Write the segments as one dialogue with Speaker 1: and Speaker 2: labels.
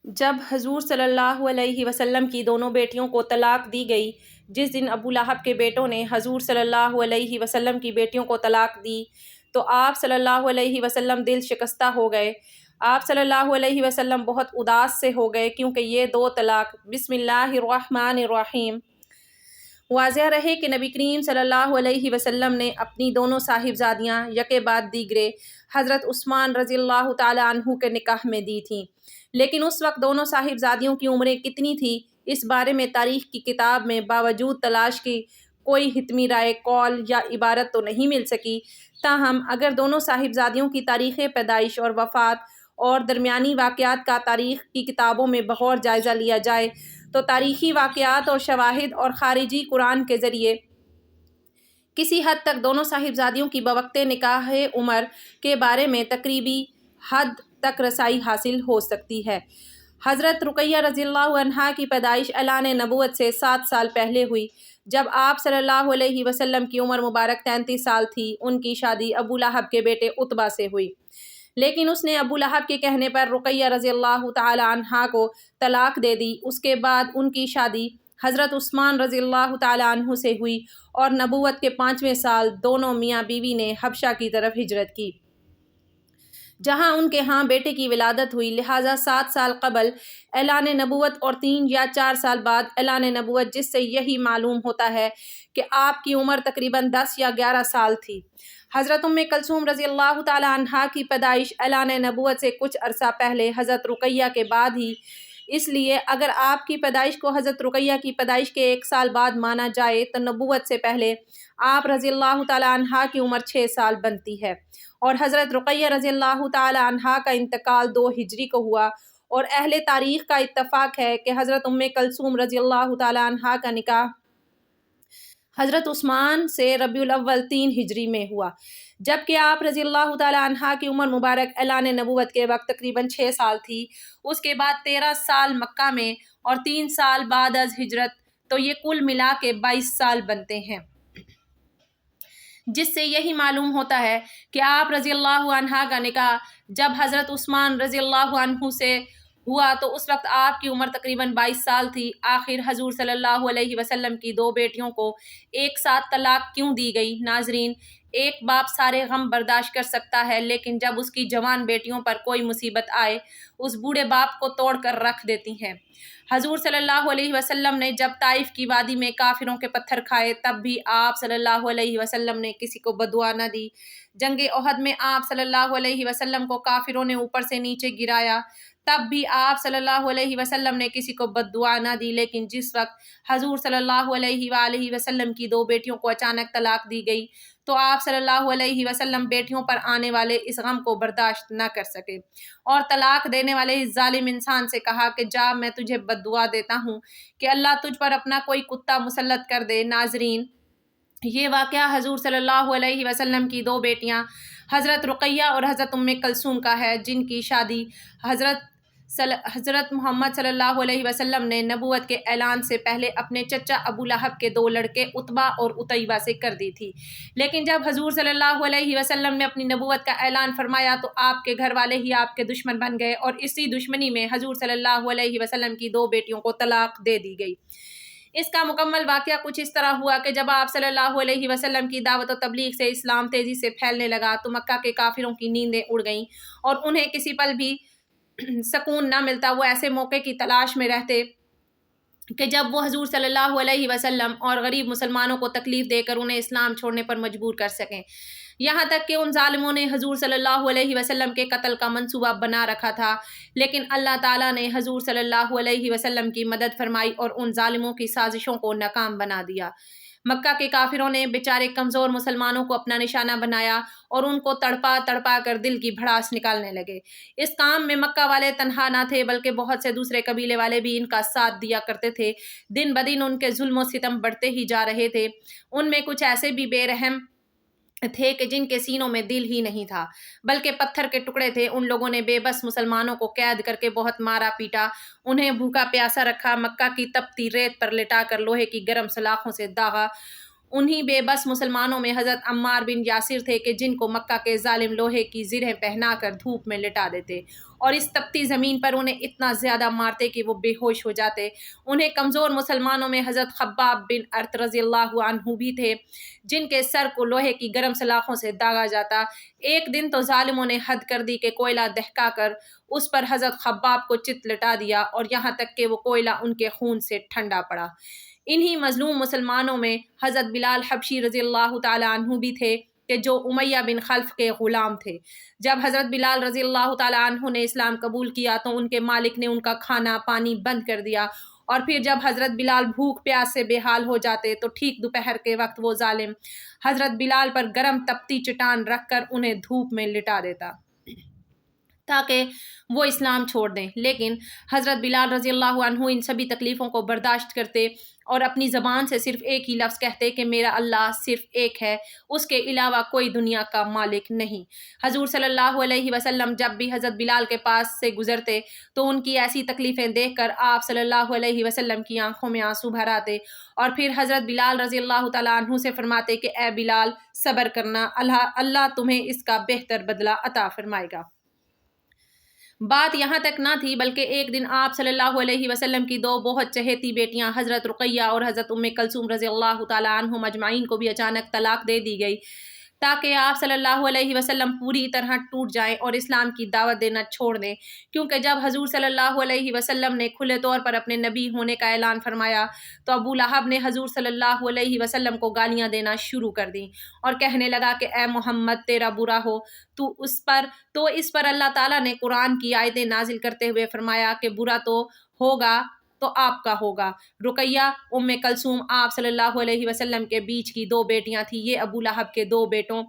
Speaker 1: جب حضور صلی اللہ علیہ وسلم کی دونوں بیٹیوں کو طلاق دی گئی، جس دن ابو لہب کے بیٹوں نے حضور صلی اللہ علیہ وسلم کی بیٹیوں کو طلاق دی تو آپ صلی اللہ علیہ وسلم دل شکستہ ہو گئے۔ آپ صلی اللہ علیہ وسلم بہت اداس سے ہو گئے، کیونکہ یہ دو طلاق بسم اللہ الرحمن الرحیم واضح رہے کہ نبی کریم صلی اللہ علیہ وسلم نے اپنی دونوں صاحبزادیاں یکے بعد دیگرے حضرت عثمان رضی اللہ تعالی عنہ کے نکاح میں دی تھیں، لیکن اس وقت دونوں صاحبزادیوں کی عمریں کتنی تھیں اس بارے میں تاریخ کی کتاب میں باوجود تلاش کی کوئی حتمی رائے، قول یا عبارت تو نہیں مل سکی۔ تاہم اگر دونوں صاحبزادیوں کی تاریخ پیدائش اور وفات اور درمیانی واقعات کا تاریخ کی کتابوں میں بغور جائزہ لیا جائے تو تاریخی واقعات اور شواہد اور خارجی قرآن کے ذریعے کسی حد تک دونوں صاحبزادیوں کی بوقت نکاح عمر کے بارے میں تقریبی حد تک رسائی حاصل ہو سکتی ہے۔ حضرت رقیہ رضی اللہ عنہا کی پیدائش اعلان نبوت سے 7 سال پہلے ہوئی، جب آپ صلی اللہ علیہ وسلم کی عمر مبارک 33 سال تھی۔ ان کی شادی ابو لہب کے بیٹے عتبہ سے ہوئی، لیکن اس نے ابو لہب کے کہنے پر رقیہ رضی اللہ تعالی عنہا کو طلاق دے دی۔ اس کے بعد ان کی شادی حضرت عثمان رضی اللہ تعالی عنہ سے ہوئی اور نبوت کے 5ویں سال دونوں میاں بیوی نے حبشہ کی طرف ہجرت کی، جہاں ان کے ہاں بیٹے کی ولادت ہوئی۔ لہٰذا 7 سال قبل اعلان نبوت اور 3 یا 4 سال بعد اعلان نبوت، جس سے یہی معلوم ہوتا ہے کہ آپ کی عمر تقریباً 10 یا 11 سال تھی۔ حضرت ام کلثوم رضی اللہ تعالی عنہا کی پیدائش اعلان نبوت سے کچھ عرصہ پہلے، حضرت رقیہ کے بعد ہی، اس لیے اگر آپ کی پیدائش کو حضرت رقیہ کی پیدائش کے 1 سال بعد مانا جائے تو نبوت سے پہلے آپ رضی اللہ تعالی عنہا کی عمر 6 سال بنتی ہے، اور حضرت رقیہ رضی اللہ تعالی عنہا کا انتقال 2 ہجری کو ہوا، اور اہل تاریخ کا اتفاق ہے کہ حضرت ام کلثوم رضی اللہ تعالی عنہا کا نکاح حضرت عثمان سے ربیع الاول 3 ہجری میں ہوا، جبکہ آپ رضی اللہ تعالی عنہا کی عمر مبارک اعلان نبوت کے وقت تقریباً 6 سال تھی۔ اس کے بعد 13 سال مکہ میں اور 3 سال بعد از ہجرت، تو یہ کل ملا کے 22 سال بنتے ہیں، جس سے یہی معلوم ہوتا ہے کہ آپ رضی اللہ عنہا کا نکاح جب حضرت عثمان رضی اللہ عنہ سے ہوا تو اس وقت آپ کی عمر تقریباً 22 سال تھی۔ آخر حضور صلی اللہ علیہ وسلم کی 2 بیٹیوں کو ایک ساتھ طلاق کیوں دی گئی؟ ناظرین، ایک باپ سارے غم برداشت کر سکتا ہے، لیکن جب اس کی جوان بیٹیوں پر کوئی مصیبت آئے، اس بوڑھے باپ کو توڑ کر رکھ دیتی ہیں۔ حضور صلی اللہ علیہ وسلم نے جب طائف کی وادی میں کافروں کے پتھر کھائے، تب بھی آپ صلی اللہ علیہ وسلم نے کسی کو بد دعا نہ دی۔ جنگ احد میں آپ صلی اللہ علیہ وسلم کو کافروں نے اوپر سے نیچے گرایا، تب بھی آپ صلی اللہ علیہ وسلم نے کسی کو بد دعا نہ دی، لیکن جس وقت حضور صلی اللہ علیہ وآلہ وسلم کی 2 بیٹیوں کو اچانک طلاق دی گئی تو آپ صلی اللہ علیہ وسلم بیٹیوں پر آنے والے اس غم کو برداشت نہ کر سکے، اور طلاق دینے والے اس ظالم انسان سے کہا کہ جا، میں تجھے بد دعا دیتا ہوں کہ اللہ تجھ پر اپنا کوئی کتا مسلط کر دے۔ ناظرین، یہ واقعہ حضور صلی اللہ علیہ وسلم کی 2 بیٹیاں حضرت رقیہ اور حضرت ام کلثوم کا ہے، جن کی شادی حضرت محمد صلی اللہ علیہ وسلم نے نبوت کے اعلان سے پہلے اپنے چچا ابو لہب کے 2 لڑکے عتبہ اور عتیبہ سے کر دی تھی، لیکن جب حضور صلی اللہ علیہ وسلم نے اپنی نبوت کا اعلان فرمایا تو آپ کے گھر والے ہی آپ کے دشمن بن گئے، اور اسی دشمنی میں حضور صلی اللہ علیہ وسلم کی 2 بیٹیوں کو طلاق دے دی گئی۔ اس کا مکمل واقعہ کچھ اس طرح ہوا کہ جب آپ صلی اللہ علیہ وسلم کی دعوت و تبلیغ سے اسلام تیزی سے پھیلنے لگا تو مکہ کے کافروں کی نیندیں اڑ گئیں، اور انہیں کسی پل بھی سکون نہ ملتا۔ وہ ایسے موقع کی تلاش میں رہتے کہ جب وہ حضور صلی اللہ علیہ وسلم اور غریب مسلمانوں کو تکلیف دے کر انہیں اسلام چھوڑنے پر مجبور کر سکیں، یہاں تک کہ ان ظالموں نے حضور صلی اللہ علیہ وسلم کے قتل کا منصوبہ بنا رکھا تھا، لیکن اللہ تعالیٰ نے حضور صلی اللہ علیہ وسلم کی مدد فرمائی اور ان ظالموں کی سازشوں کو ناکام بنا دیا۔ مکہ کے کافروں نے بیچارے کمزور مسلمانوں کو اپنا نشانہ بنایا اور ان کو تڑپا تڑپا کر دل کی بھڑاس نکالنے لگے۔ اس کام میں مکہ والے تنہا نہ تھے، بلکہ بہت سے دوسرے قبیلے والے بھی ان کا ساتھ دیا کرتے تھے۔ دن بدن ان کے ظلم و ستم بڑھتے ہی جا رہے تھے۔ ان میں کچھ ایسے بھی بے رحم تھے کہ جن کے سینوں میں دل ہی نہیں تھا، بلکہ پتھر کے ٹکڑے تھے۔ ان لوگوں نے بے بس مسلمانوں کو قید کر کے بہت مارا پیٹا، انہیں بھوکا پیاسا رکھا، مکہ کی تپتی ریت پر لٹا کر لوہے کی گرم سلاخوں سے داغا، انہی بے بس مسلمانوں میں حضرت عمار بن یاسر تھے کہ جن کو مکہ کے ظالم لوہے کی زرہیں پہنا کر دھوپ میں لٹا دیتے اور اس تپتی زمین پر انہیں اتنا زیادہ مارتے کہ وہ بے ہوش ہو جاتے۔ انہیں کمزور مسلمانوں میں حضرت خباب بن ارت رضی اللہ عنہ بھی تھے جن کے سر کو لوہے کی گرم سلاخوں سے داغا جاتا۔ ایک دن تو ظالموں نے حد کر دی کہ کوئلہ دہکا کر اس پر حضرت خباب کو چت لٹا دیا اور یہاں تک کہ وہ کوئلہ ان کے خون سے ٹھنڈا پڑا۔ انہی مظلوم مسلمانوں میں حضرت بلال حبشی رضی اللہ تعالی عنہ بھی تھے کہ جو امیہ بن خلف کے غلام تھے۔ جب حضرت بلال رضی اللہ تعالی عنہ نے اسلام قبول کیا تو ان کے مالک نے ان کا کھانا پانی بند کر دیا، اور پھر جب حضرت بلال بھوک پیاس سے بے حال ہو جاتے تو ٹھیک دوپہر کے وقت وہ ظالم حضرت بلال پر گرم تپتی چٹان رکھ کر انہیں دھوپ میں لٹا دیتا تاکہ وہ اسلام چھوڑ دیں۔ لیکن حضرت بلال رضی اللہ عنہ ان سبھی تکلیفوں کو برداشت کرتے اور اپنی زبان سے صرف ایک ہی لفظ کہتے کہ میرا اللہ صرف ایک ہے، اس کے علاوہ کوئی دنیا کا مالک نہیں۔ حضور صلی اللہ علیہ وسلم جب بھی حضرت بلال کے پاس سے گزرتے تو ان کی ایسی تکلیفیں دیکھ کر آپ صلی اللہ علیہ وسلم کی آنکھوں میں آنسو بھر آتے اور پھر حضرت بلال رضی اللہ تعالیٰ عنہ سے فرماتے کہ اے بلال صبر کرنا، اللہ تمہیں اس کا بہتر بدلہ عطا فرمائے گا۔ بات یہاں تک نہ تھی بلکہ ایک دن آپ صلی اللہ علیہ وسلم کی دو بہت چہیتی بیٹیاں حضرت رقیہ اور حضرت ام کلثوم رضی اللہ تعالیٰ عنہم اجمعین کو بھی اچانک طلاق دے دی گئی تاکہ آپ صلی اللہ علیہ وسلم پوری طرح ٹوٹ جائیں اور اسلام کی دعوت دینا چھوڑ دیں، کیونکہ جب حضور صلی اللہ علیہ وسلم نے کھلے طور پر اپنے نبی ہونے کا اعلان فرمایا تو ابو لہب نے حضور صلی اللہ علیہ وسلم کو گالیاں دینا شروع کر دیں اور کہنے لگا کہ اے محمد تیرا برا ہو، تو اس پر اللہ تعالیٰ نے قرآن کی آیتیں نازل کرتے ہوئے فرمایا کہ برا تو ہوگا تو آپ کا ہوگا۔ رقیہ ام کلثوم آپ صلی اللہ علیہ وسلم کے بیچ کی دو بیٹیاں تھیں۔ یہ ابو لہب کے دو بیٹوں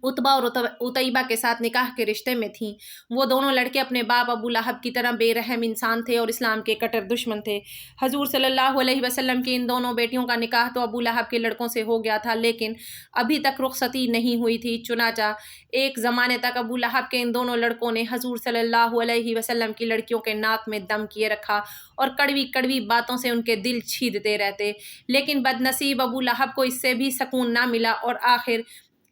Speaker 1: عتبہ اور عتیبہ کے ساتھ نکاح کے رشتے میں تھیں۔ وہ دونوں لڑکے اپنے باپ ابو لہب کی طرح بے رحم انسان تھے اور اسلام کے کٹر دشمن تھے۔ حضور صلی اللہ علیہ وسلم کی ان دونوں بیٹیوں کا نکاح تو ابو لہب کے لڑکوں سے ہو گیا تھا لیکن ابھی تک رخصتی نہیں ہوئی تھی، چنانچہ ایک زمانے تک ابو لہب کے ان دونوں لڑکوں نے حضور صلی اللہ علیہ وسلم کی لڑکیوں کے ناک میں دم کیے رکھا اور کڑوی کڑوی باتوں سے ان کے دل چھیدتے رہتے، لیکن بد نصیب ابو لہب کو اس سے بھی سکون نہ ملا اور آخر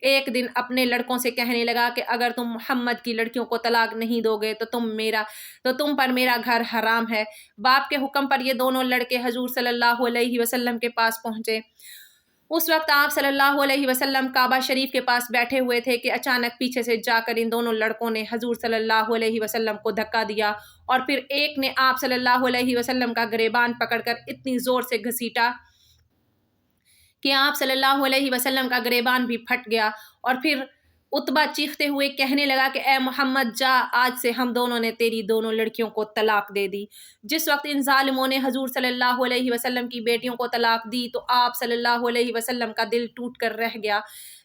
Speaker 1: ایک دن اپنے لڑکوں سے کہنے لگا کہ اگر تم محمد کی لڑکیوں کو طلاق نہیں دو گے تو تم پر میرا گھر حرام ہے۔ باپ کے حکم پر یہ دونوں لڑکے حضور صلی اللہ علیہ وسلم کے پاس پہنچے۔ اس وقت آپ صلی اللہ علیہ وسلم کعبہ شریف کے پاس بیٹھے ہوئے تھے کہ اچانک پیچھے سے جا کر ان دونوں لڑکوں نے حضور صلی اللہ علیہ وسلم کو دھکا دیا اور پھر ایک نے آپ صلی اللہ علیہ وسلم کا گریبان پکڑ کر اتنی زور سے گھسیٹا کہ آپ صلی اللہ علیہ وسلم کا گریبان بھی پھٹ گیا، اور پھر عتبہ چیختے ہوئے کہنے لگا کہ اے محمد جا، آج سے ہم دونوں نے تیری دونوں لڑکیوں کو طلاق دے دی۔ جس وقت ان ظالموں نے حضور صلی اللہ علیہ وسلم کی بیٹیوں کو طلاق دی تو آپ صلی اللہ علیہ وسلم کا دل ٹوٹ کر رہ گیا۔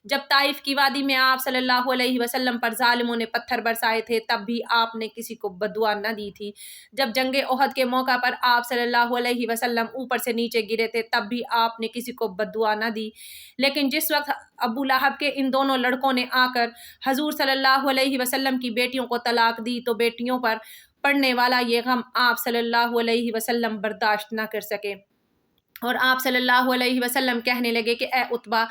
Speaker 1: جب طائف کی وادی میں آپ صلی اللہ علیہ وسلم پر ظالموں نے پتھر برسائے تھے تب بھی آپ نے کسی کو بددعا نہ دی تھی۔ جب جنگ احد کے موقع پر آپ صلی اللہ علیہ وسلم اوپر سے نیچے گرے تھے تب بھی آپ نے کسی کو بددعا نہ دی، لیکن جس وقت ابو لہب کے ان دونوں لڑکوں نے آ کر حضور صلی اللہ علیہ وسلم کی بیٹیوں کو طلاق دی تو بیٹیوں پر پڑنے والا یہ غم آپ صلی اللہ علیہ وسلم برداشت نہ کر سکے اور آپ صلی اللہ علیہ وسلم کہنے لگے کہ اے عتبہ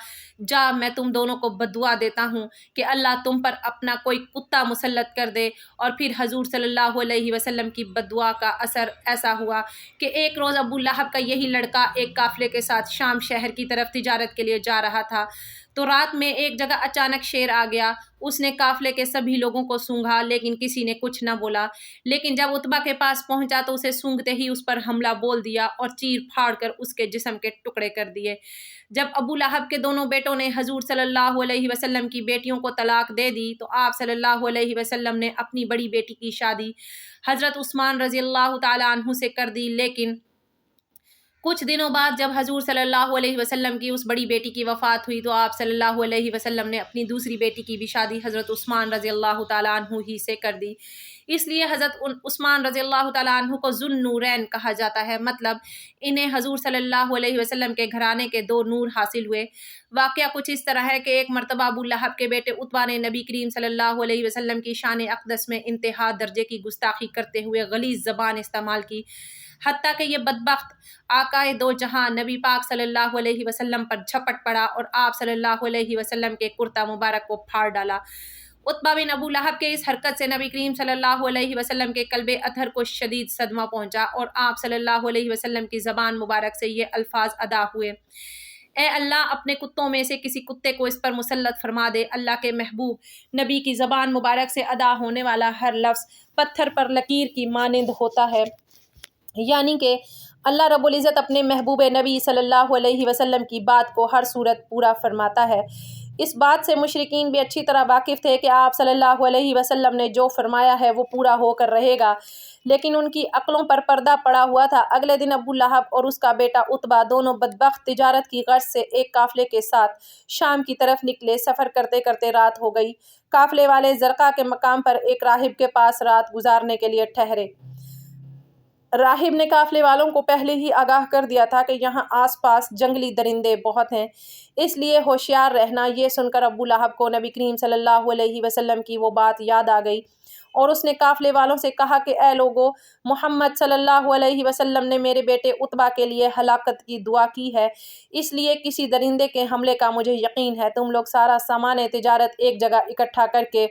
Speaker 1: جا، میں تم دونوں کو بددعا دیتا ہوں کہ اللہ تم پر اپنا کوئی کتا مسلط کر دے۔ اور پھر حضور صلی اللہ علیہ وسلم کی بددعا کا اثر ایسا ہوا کہ ایک روز ابو لہب کا یہی لڑکا ایک قافلے کے ساتھ شام شہر کی طرف تجارت کے لیے جا رہا تھا تو رات میں ایک جگہ اچانک شیر آ گیا۔ اس نے قافلے کے سبھی لوگوں کو سونگھا لیکن کسی نے کچھ نہ بولا، لیکن جب عتبہ کے پاس پہنچا تو اسے سونگھتے ہی اس پر حملہ بول دیا اور چیر پھاڑ کر اس کے جسم کے ٹکڑے کر دیے۔ جب ابو لہب کے دونوں بیٹوں نے حضور صلی اللہ علیہ وسلم کی بیٹیوں کو طلاق دے دی تو آپ صلی اللہ علیہ وسلم نے اپنی بڑی بیٹی کی شادی حضرت عثمان رضی اللہ تعالیٰ عنہ سے کر دی، لیکن کچھ دنوں بعد جب حضور صلی اللہ علیہ وسلم کی اس بڑی بیٹی کی وفات ہوئی تو آپ صلی اللہ علیہ وسلم نے اپنی دوسری بیٹی کی بھی شادی حضرت عثمان رضی اللہ تعالیٰ عنہ ہی سے کر دی۔ اس لیے حضرت عثمان رضی اللہ تعالیٰ عنہ کو ذو النورین کہا جاتا ہے، مطلب انہیں حضور صلی اللہ علیہ وسلم کے گھرانے کے 2 نور حاصل ہوئے۔ واقعہ کچھ اس طرح ہے کہ ایک مرتبہ ابو لہب کے بیٹے عتبہ نے نبی کریم صلی اللہ علیہ وسلم کی شان اقدس میں انتہا درجے کی گستاخی کرتے ہوئے غلیظ زبان استعمال کی، حتیٰ کہ یہ بدبخت آقائے دو جہاں نبی پاک صلی اللہ علیہ وسلم پر جھپٹ پڑا اور آپ صلی اللہ علیہ وسلم کے کرتا مبارک کو پھاڑ ڈالا۔ عتبہ بن ابو لہب کے اس حرکت سے نبی کریم صلی اللہ علیہ وسلم کے قلب اطہر کو شدید صدمہ پہنچا اور آپ صلی اللہ علیہ وسلم کی زبان مبارک سے یہ الفاظ ادا ہوئے: اے اللہ، اپنے کتوں میں سے کسی کتے کو اس پر مسلط فرما دے۔ اللہ کے محبوب نبی کی زبان مبارک سے ادا ہونے والا ہر لفظ پتھر پر لکیر کی مانند ہوتا ہے، یعنی کہ اللہ رب العزت اپنے محبوب نبی صلی اللہ علیہ وسلم کی بات کو ہر صورت پورا فرماتا ہے۔ اس بات سے مشرکین بھی اچھی طرح واقف تھے کہ آپ صلی اللہ علیہ وسلم نے جو فرمایا ہے وہ پورا ہو کر رہے گا، لیکن ان کی عقلوں پر پردہ پڑا ہوا تھا۔ اگلے دن ابو لہب اور اس کا بیٹا عتبہ دونوں بدبخت تجارت کی غرض سے ایک قافلے کے ساتھ شام کی طرف نکلے۔ سفر کرتے کرتے رات ہو گئی۔ قافلے والے زرقہ کے مقام پر ایک راہب کے پاس رات گزارنے کے لیے ٹھہرے۔ راہب نے قافلے والوں کو پہلے ہی آگاہ کر دیا تھا کہ یہاں آس پاس جنگلی درندے بہت ہیں، اس لیے ہوشیار رہنا۔ یہ سن کر ابو لہب کو نبی کریم صلی اللہ علیہ وسلم کی وہ بات یاد آ گئی اور اس نے قافلے والوں سے کہا کہ اے لوگو، محمد صلی اللہ علیہ وسلم نے میرے بیٹے عتبہ کے لیے ہلاکت کی دعا کی ہے، اس لیے کسی درندے کے حملے کا مجھے یقین ہے۔ تم لوگ سارا سامان تجارت ایک جگہ اکٹھا کر کے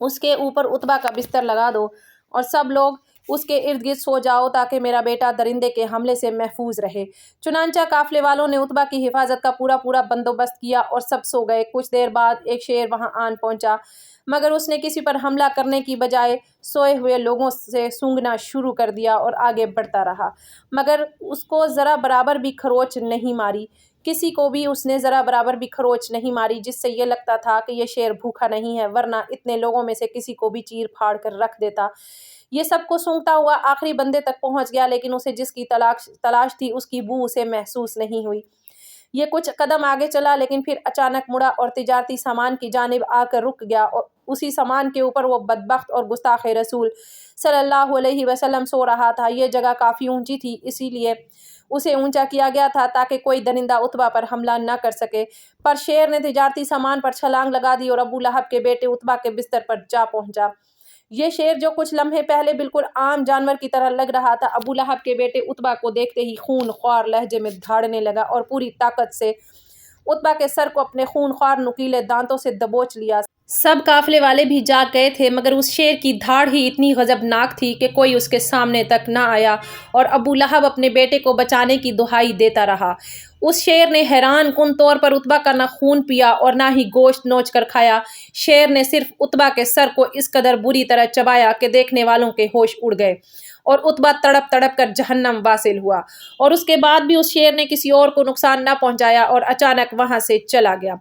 Speaker 1: اس کے اوپر عتبہ کا بستر لگا دو اور سب لوگ اس کے ارد گرد سو جاؤ تاکہ میرا بیٹا درندے کے حملے سے محفوظ رہے۔ چنانچہ قافلے والوں نے عتبہ کی حفاظت کا پورا بندوبست کیا اور سب سو گئے۔ کچھ دیر بعد ایک شیر وہاں آن پہنچا، مگر اس نے کسی پر حملہ کرنے کی بجائے سوئے ہوئے لوگوں سے سونگھنا شروع کر دیا اور آگے بڑھتا رہا، مگر اس کو ذرا برابر بھی کھروچ نہیں ماری۔ کسی کو بھی اس نے ذرا برابر بھی کھروچ نہیں ماری، جس سے یہ لگتا تھا کہ یہ شیر بھوکا نہیں ہے، ورنہ اتنے لوگوں میں سے کسی کو بھی چیر پھاڑ کر رکھ دیتا۔ یہ سب کو سونگھتا ہوا آخری بندے تک پہنچ گیا، لیکن اسے جس کی تلاش تھی اس کی بو اسے محسوس نہیں ہوئی۔ یہ کچھ قدم آگے چلا، لیکن پھر اچانک مڑا اور تجارتی سامان کی جانب آ کر رک گیا۔ اور اسی سامان کے اوپر وہ بدبخت اور گستاخ رسول صلی اللہ علیہ وسلم سو رہا تھا۔ یہ جگہ کافی اونچی تھی، اسی لیے اسے اونچا کیا گیا تھا تاکہ کوئی درندہ عتبہ پر حملہ نہ کر سکے۔ پر شیر نے تجارتی سامان پر چھلانگ لگا دی اور ابو لہب کے بیٹے عتبہ کے بستر پر جا پہنچا۔ یہ شیر جو کچھ لمحے پہلے بالکل عام جانور کی طرح لگ رہا تھا، ابو لہب کے بیٹے عتبہ کو دیکھتے ہی خون خوار لہجے میں دھاڑنے لگا اور پوری طاقت سے عتبہ کے سر کو اپنے خون خوار نکیلے دانتوں سے دبوچ لیا۔ سب قافلے والے بھی جاگ گئے تھے، مگر اس شیر کی دھاڑ ہی اتنی غضبناک تھی کہ کوئی اس کے سامنے تک نہ آیا اور ابو لہب اپنے بیٹے کو بچانے کی دہائی دیتا رہا۔ اس شیر نے حیران کن طور پر عتبہ کا نہ خون پیا اور نہ ہی گوشت نوچ کر کھایا۔ شیر نے صرف عتبہ کے سر کو اس قدر بری طرح چبایا کہ دیکھنے والوں کے ہوش اڑ گئے اور عتبہ تڑپ تڑپ کر جہنم واصل ہوا، اور اس کے بعد بھی اس شیر نے کسی اور کو نقصان نہ پہنچایا اور اچانک وہاں سے چلا گیا۔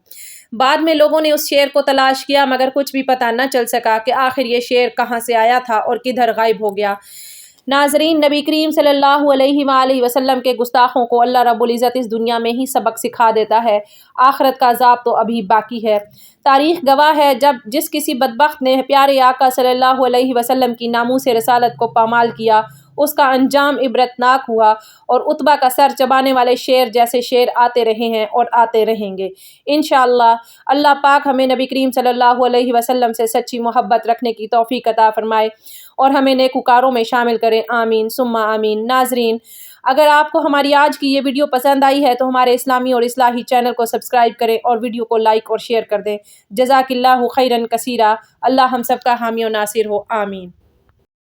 Speaker 1: بعد میں لوگوں نے اس شیر کو تلاش کیا، مگر کچھ بھی پتہ نہ چل سکا کہ آخر یہ شیر کہاں سے آیا تھا اور کدھر غائب ہو گیا۔ ناظرین، نبی کریم صلی اللہ علیہ وآلہ وسلم کے گستاخوں کو اللہ رب العزت اس دنیا میں ہی سبق سکھا دیتا ہے، آخرت کا عذاب تو ابھی باقی ہے۔ تاریخ گواہ ہے، جس کسی بدبخت نے پیارے آقا صلی اللہ علیہ وسلم کی ناموس رسالت کو پامال کیا، اس کا انجام عبرتناک ہوا، اور عتبہ کا سر چبانے والے شیر جیسے شیر آتے رہے ہیں اور آتے رہیں گے۔ انشاءاللہ اللہ پاک ہمیں نبی کریم صلی اللہ علیہ وسلم سے سچی محبت رکھنے کی توفیق عطا فرمائے اور ہمیں نیکوکاروں میں شامل کریں، آمین ثم آمین۔ ناظرین، اگر آپ کو ہماری آج کی یہ ویڈیو پسند آئی ہے تو ہمارے اسلامی اور اصلاحی چینل کو سبسکرائب کریں اور ویڈیو کو لائک اور شیئر کر دیں۔ جزاک اللہ خیرا کثیرا۔ اللہ ہم سب کا حامی و ناصر ہو، آمین۔